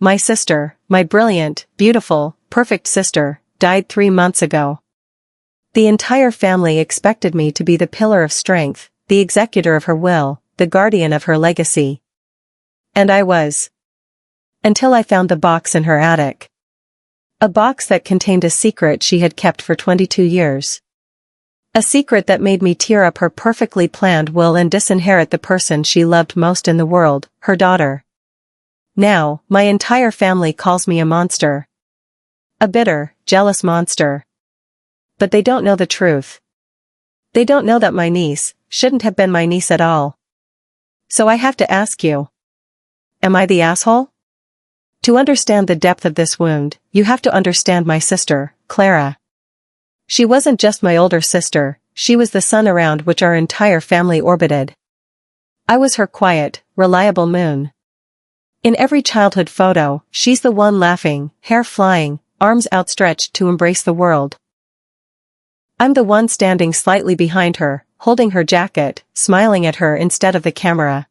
my sister, my brilliant, beautiful, perfect sister, died 3 months ago. The entire family expected me to be the pillar of strength, the executor of her will, the guardian of her legacy. And I was. Until I found the box in her attic. A box that contained a secret she had kept for 22 years. A secret that made me tear up her perfectly planned will and disinherit the person she loved most in the world, her daughter. Now, my entire family calls me a monster. A bitter, jealous monster. But they don't know the truth. They don't know that my niece shouldn't have been my niece at all. So I have to ask you. Am I the asshole? To understand the depth of this wound, you have to understand my sister, Clara. She wasn't just my older sister, she was the sun around which our entire family orbited. I was her quiet, reliable moon. In every childhood photo, she's the one laughing, hair flying, arms outstretched to embrace the world. I'm the one standing slightly behind her, holding her jacket, smiling at her instead of the camera.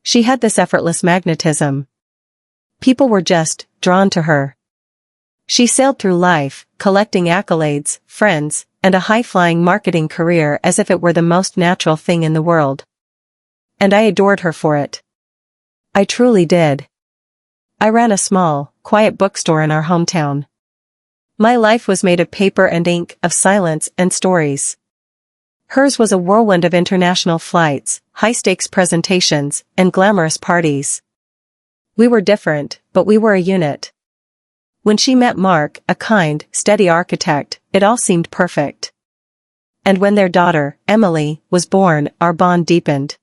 She had this effortless magnetism. People were just drawn to her. She sailed through life, collecting accolades, friends, and a high-flying marketing career as if it were the most natural thing in the world. And I adored her for it. I truly did. I ran a small, quiet bookstore in our hometown. My life was made of paper and ink, of silence and stories. Hers was a whirlwind of international flights, high-stakes presentations, and glamorous parties. We were different, but we were a unit. When she met Mark, a kind, steady architect, it all seemed perfect. And when their daughter, Emily, was born, our bond deepened.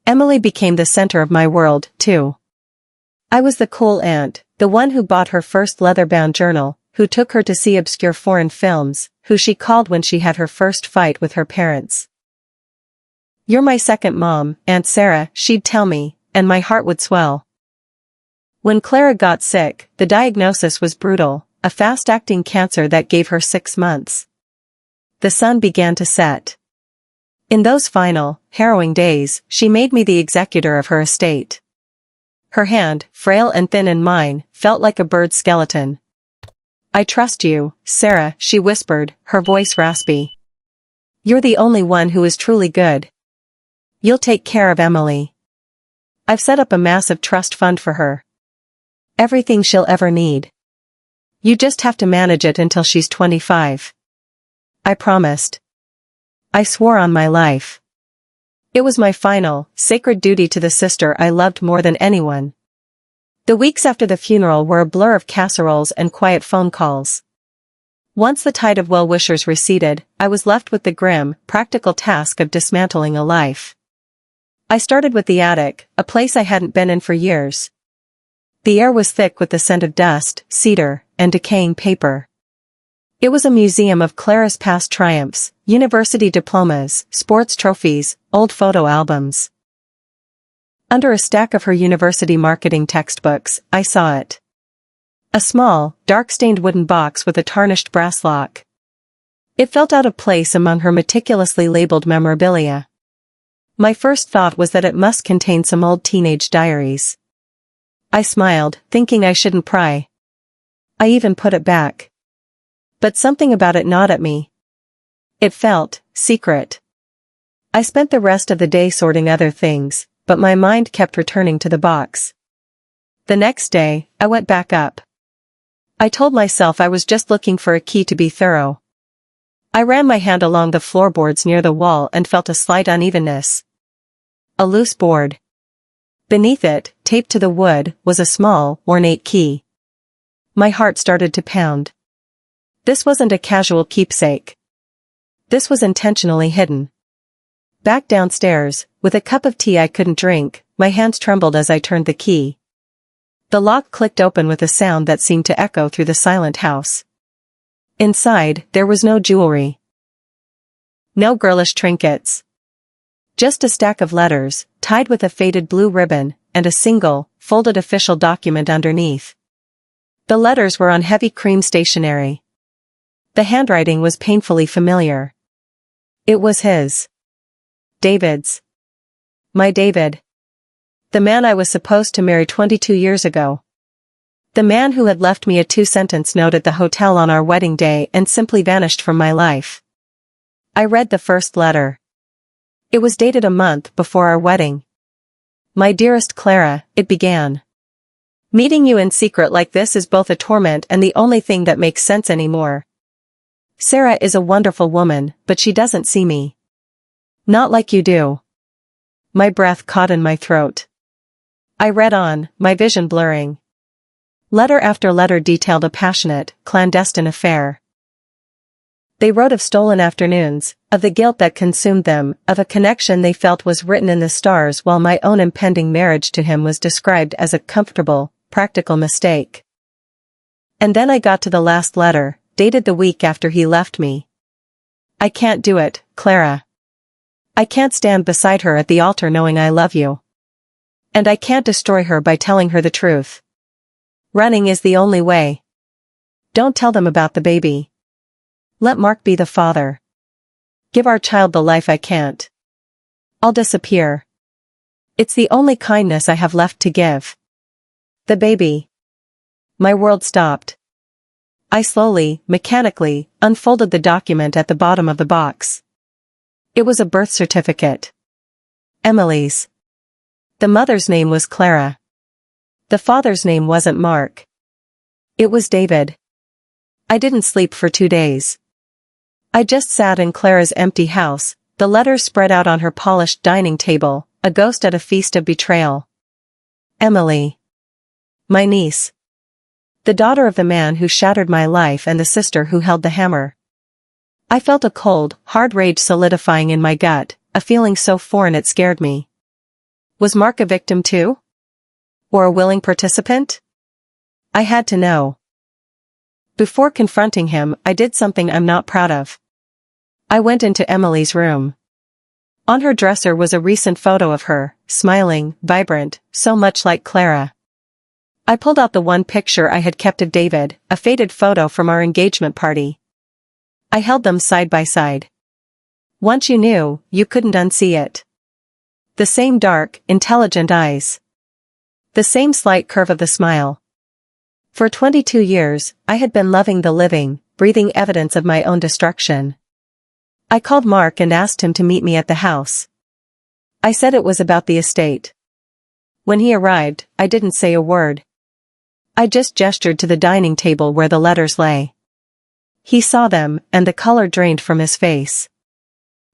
Emily became the center of my world, too. I was the cool aunt, the one who bought her first leather-bound journal, who took her to see obscure foreign films, who she called when she had her first fight with her parents. "You're my second mom, Aunt Sarah," she'd tell me, and my heart would swell. When Clara got sick, the diagnosis was brutal, a fast-acting cancer that gave her 6 months. The sun began to set. In those final, harrowing days, she made me the executor of her estate. Her hand, frail and thin in mine, felt like a bird's skeleton. "I trust you, Sarah," she whispered, her voice raspy. "You're the only one who is truly good. You'll take care of Emily. I've set up a massive trust fund for her. Everything she'll ever need. You just have to manage it until she's 25. I promised. I swore on my life. It was my final, sacred duty to the sister I loved more than anyone. The weeks after the funeral were a blur of casseroles and quiet phone calls. Once the tide of well-wishers receded, I was left with the grim, practical task of dismantling a life. I started with the attic, a place I hadn't been in for years. The air was thick with the scent of dust, cedar, and decaying paper. It was a museum of Clara's past triumphs, university diplomas, sports trophies, old photo albums. Under a stack of her university marketing textbooks, I saw it. A small, dark-stained wooden box with a tarnished brass lock. It felt out of place among her meticulously labeled memorabilia. My first thought was that it must contain some old teenage diaries. I smiled, thinking I shouldn't pry. I even put it back. But something about it gnawed at me. It felt secret. I spent the rest of the day sorting other things, but my mind kept returning to the box. The next day, I went back up. I told myself I was just looking for a key to be thorough. I ran my hand along the floorboards near the wall and felt a slight unevenness. A loose board. Beneath it, taped to the wood, was a small, ornate key. My heart started to pound. This wasn't a casual keepsake. This was intentionally hidden. Back downstairs, with a cup of tea I couldn't drink, my hands trembled as I turned the key. The lock clicked open with a sound that seemed to echo through the silent house. Inside, there was no jewelry. No girlish trinkets. Just a stack of letters, tied with a faded blue ribbon, and a single, folded official document underneath. The letters were on heavy cream stationery. The handwriting was painfully familiar. It was his. David's. My David. The man I was supposed to marry 22 years ago. The man who had left me a 2-sentence note at the hotel on our wedding day and simply vanished from my life. I read the first letter. It was dated a month before our wedding. My dearest Clara, it began. Meeting you in secret like this is both a torment and the only thing that makes sense anymore. Sarah is a wonderful woman, but she doesn't see me. Not like you do. My breath caught in my throat. I read on, my vision blurring. Letter after letter detailed a passionate, clandestine affair. They wrote of stolen afternoons, of the guilt that consumed them, of a connection they felt was written in the stars, while my own impending marriage to him was described as a comfortable, practical mistake. And then I got to the last letter, dated the week after he left me. I can't do it, Clara. I can't stand beside her at the altar knowing I love you. And I can't destroy her by telling her the truth. Running is the only way. Don't tell them about the baby. Let Mark be the father. Give our child the life I can't. I'll disappear. It's the only kindness I have left to give. The baby. My world stopped. I slowly, mechanically, unfolded the document at the bottom of the box. It was a birth certificate. Emily's. The mother's name was Clara. The father's name wasn't Mark. It was David. I didn't sleep for 2 days. I just sat in Clara's empty house, the letters spread out on her polished dining table, a ghost at a feast of betrayal. Emily. My niece. The daughter of the man who shattered my life and the sister who held the hammer. I felt a cold, hard rage solidifying in my gut, a feeling so foreign it scared me. Was Mark a victim too? Or a willing participant? I had to know. Before confronting him, I did something I'm not proud of. I went into Emily's room. On her dresser was a recent photo of her, smiling, vibrant, so much like Clara. I pulled out the one picture I had kept of David, a faded photo from our engagement party. I held them side by side. Once you knew, you couldn't unsee it. The same dark, intelligent eyes. The same slight curve of the smile. For 22 years, I had been loving the living, breathing evidence of my own destruction. I called Mark and asked him to meet me at the house. I said it was about the estate. When he arrived, I didn't say a word. I just gestured to the dining table where the letters lay. He saw them, and the color drained from his face.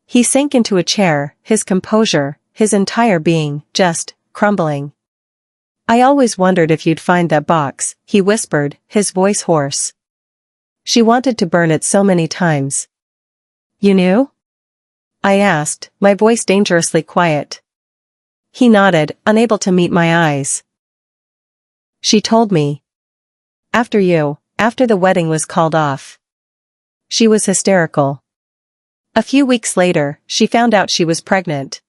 He sank into a chair, his composure, his entire being, just, crumbling. I always wondered if you'd find that box, he whispered, his voice hoarse. She wanted to burn it so many times. You knew? I asked, my voice dangerously quiet. He nodded, unable to meet my eyes. She told me. After the wedding was called off. She was hysterical. A few weeks later, she found out she was pregnant.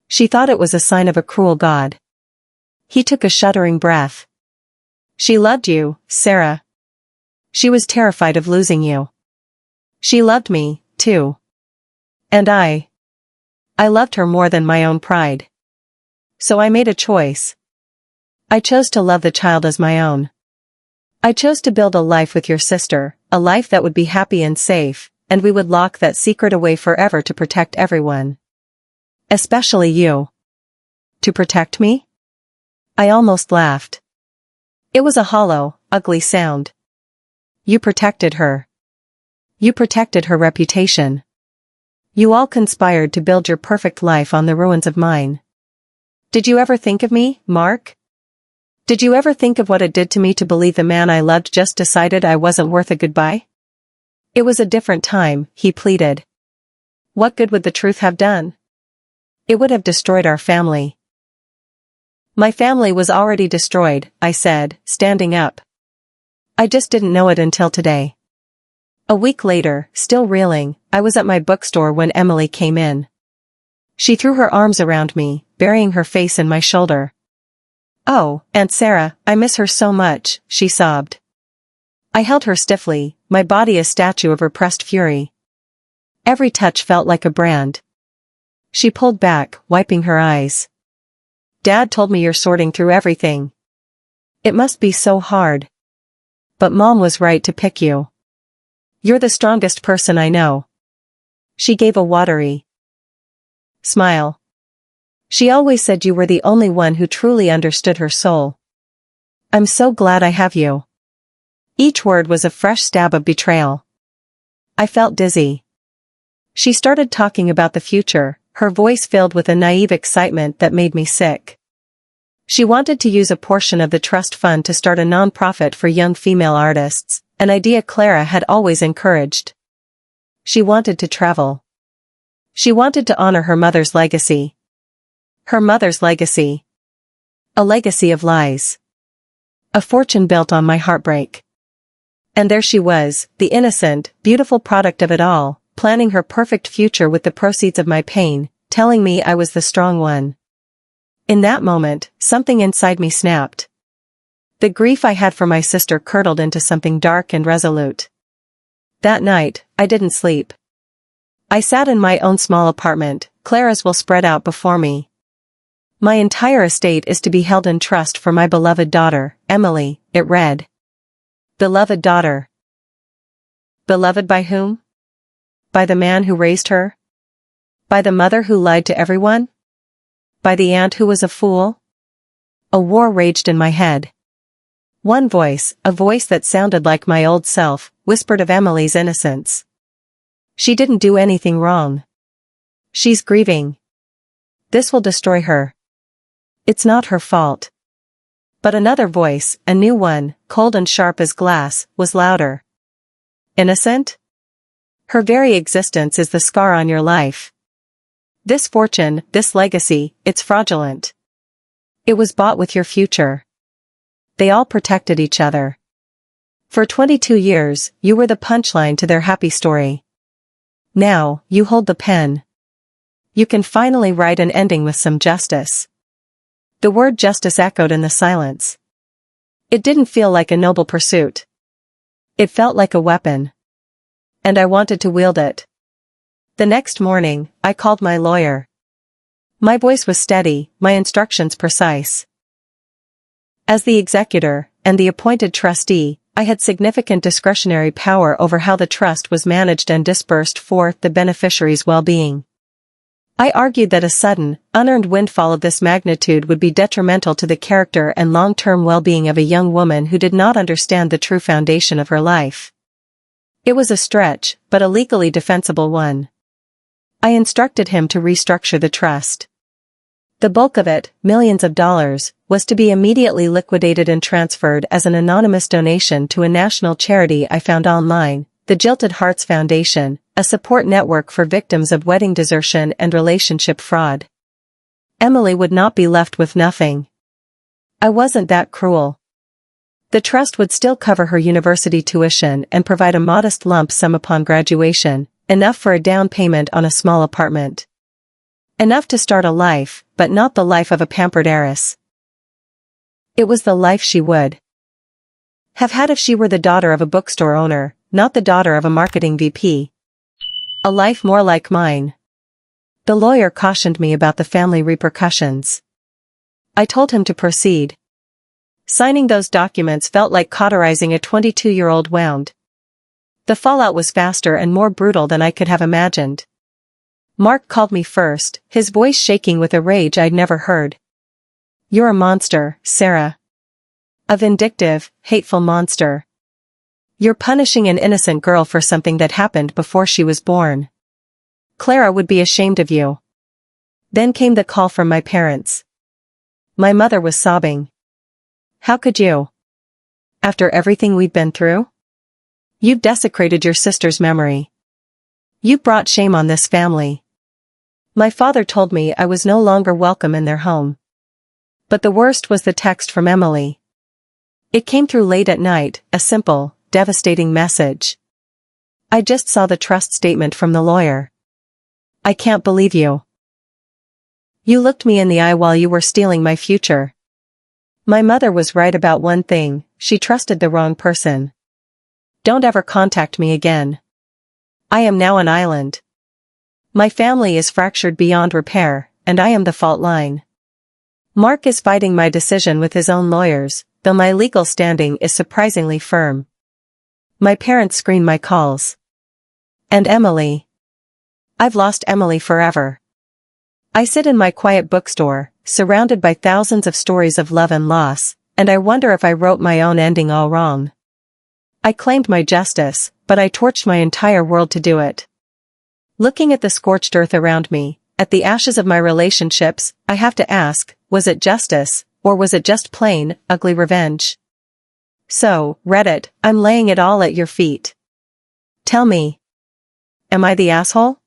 She thought it was a sign of a cruel God. He took a shuddering breath. She loved you, Sarah. She was terrified of losing you. She loved me, too. And I loved her more than my own pride. So I made a choice. I chose to love the child as my own. I chose to build a life with your sister, a life that would be happy and safe, and we would lock that secret away forever to protect everyone. Especially you. To protect me? I almost laughed. It was a hollow, ugly sound. You protected her. You protected her reputation. You all conspired to build your perfect life on the ruins of mine. Did you ever think of me, Mark? Did you ever think of what it did to me to believe the man I loved just decided I wasn't worth a goodbye? It was a different time, he pleaded. What good would the truth have done? It would have destroyed our family. My family was already destroyed, I said, standing up. I just didn't know it until today. A week later, still reeling, I was at my bookstore when Emily came in. She threw her arms around me, burying her face in my shoulder. Oh, Aunt Sarah, I miss her so much, she sobbed. I held her stiffly, my body a statue of repressed fury. Every touch felt like a brand. She pulled back, wiping her eyes. Dad told me you're sorting through everything. It must be so hard. But Mom was right to pick you. You're the strongest person I know. She gave a watery smile. She always said you were the only one who truly understood her soul. I'm so glad I have you. Each word was a fresh stab of betrayal. I felt dizzy. She started talking about the future, her voice filled with a naive excitement that made me sick. She wanted to use a portion of the trust fund to start a non-profit for young female artists, an idea Clara had always encouraged. She wanted to travel. She wanted to honor her mother's legacy. Her mother's legacy. A legacy of lies. A fortune built on my heartbreak. And there she was, the innocent, beautiful product of it all, planning her perfect future with the proceeds of my pain, telling me I was the strong one. In that moment, something inside me snapped. The grief I had for my sister curdled into something dark and resolute. That night, I didn't sleep. I sat in my own small apartment, Clara's will spread out before me. My entire estate is to be held in trust for my beloved daughter, Emily, it read. Beloved daughter. Beloved by whom? By the man who raised her? By the mother who lied to everyone? By the aunt who was a fool? A war raged in my head. One voice, a voice that sounded like my old self, whispered of Emily's innocence. She didn't do anything wrong. She's grieving. This will destroy her. It's not her fault. But another voice, a new one, cold and sharp as glass, was louder. Innocent? Her very existence is the scar on your life. This fortune, this legacy, it's fraudulent. It was bought with your future. They all protected each other. For 22 years, you were the punchline to their happy story. Now, you hold the pen. You can finally write an ending with some justice. The word justice echoed in the silence. It didn't feel like a noble pursuit. It felt like a weapon. And I wanted to wield it. The next morning, I called my lawyer. My voice was steady, my instructions precise. As the executor, and the appointed trustee, I had significant discretionary power over how the trust was managed and disbursed for the beneficiary's well-being. I argued that a sudden, unearned windfall of this magnitude would be detrimental to the character and long-term well-being of a young woman who did not understand the true foundation of her life. It was a stretch, but a legally defensible one. I instructed him to restructure the trust. The bulk of it, millions of dollars, was to be immediately liquidated and transferred as an anonymous donation to a national charity I found online, the Jilted Hearts Foundation, a support network for victims of wedding desertion and relationship fraud. Emily would not be left with nothing. I wasn't that cruel. The trust would still cover her university tuition and provide a modest lump sum upon graduation, enough for a down payment on a small apartment. Enough to start a life, but not the life of a pampered heiress. It was the life she would have had if she were the daughter of a bookstore owner, not the daughter of a marketing VP. A life more like mine. The lawyer cautioned me about the family repercussions. I told him to proceed. Signing those documents felt like cauterizing a 22-year-old wound. The fallout was faster and more brutal than I could have imagined. Mark called me first, his voice shaking with a rage I'd never heard. You're a monster, Sarah. A vindictive, hateful monster. You're punishing an innocent girl for something that happened before she was born. Clara would be ashamed of you. Then came the call from my parents. My mother was sobbing. How could you? After everything we've been through? You've desecrated your sister's memory. You brought shame on this family. My father told me I was no longer welcome in their home. But the worst was the text from Emily. It came through late at night, a simple, devastating message. I just saw the trust statement from the lawyer. I can't believe you. You looked me in the eye while you were stealing my future. My mother was right about one thing, she trusted the wrong person. Don't ever contact me again. I am now an island. My family is fractured beyond repair, and I am the fault line. Mark is fighting my decision with his own lawyers, though my legal standing is surprisingly firm. My parents screen my calls. And Emily. I've lost Emily forever. I sit in my quiet bookstore, surrounded by thousands of stories of love and loss, and I wonder if I wrote my own ending all wrong. I claimed my justice, but I torched my entire world to do it. Looking at the scorched earth around me, at the ashes of my relationships, I have to ask, was it justice, or was it just plain, ugly revenge? So, Reddit, I'm laying it all at your feet. Tell me. Am I the asshole?